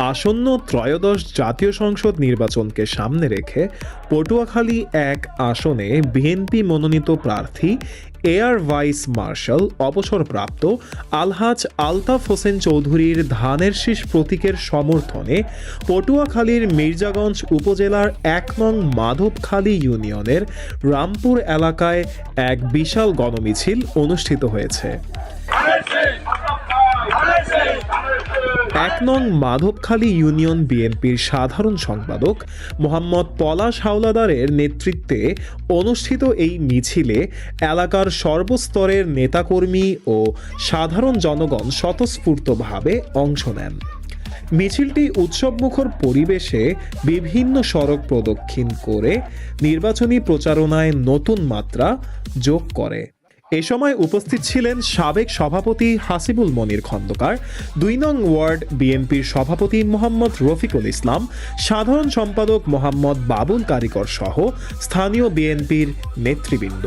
আসন্ন ত্রয়োদশ জাতীয় সংসদ নির্বাচনকে সামনে রেখে পটুয়াখালী এক আসনে বিএনপি মনোনীত প্রার্থী এয়ার ভাইস মার্শাল অবসরপ্রাপ্ত আলহাজ আলতাফ হোসেন চৌধুরীর ধানের শীষ প্রতীকের সমর্থনে পটুয়াখালীর মির্জাগঞ্জ উপজেলার ১ নং মাধবখালী ইউনিয়নের রামপুর এলাকায় এক বিশাল গণমিছিল অনুষ্ঠিত হয়েছে। ১ নং মাধবখালী ইউনিয়ন বিএনপির সাধারণ সম্পাদক মোহাম্মদ পলাশ হাওলাদারের নেতৃত্বে অনুষ্ঠিত এই মিছিলে এলাকার সর্বস্তরের নেতাকর্মী ও সাধারণ জনগণ স্বতঃস্ফূর্তভাবে অংশ নেন। মিছিলটি উৎসবমুখর পরিবেশে বিভিন্ন সড়ক প্রদক্ষিণ করে নির্বাচনী প্রচারণায় নতুন মাত্রা যোগ করে। এ সময় উপস্থিত ছিলেন সাবেক সভাপতি হাসিবুল মনির খন্দকার, ২ নং ওয়ার্ড বিএনপির সভাপতি মোহাম্মদ রফিকুল ইসলাম, সাধারণ সম্পাদক মোহাম্মদ বাবুল কারিকর সহ স্থানীয় বিএনপির নেতৃবৃন্দ।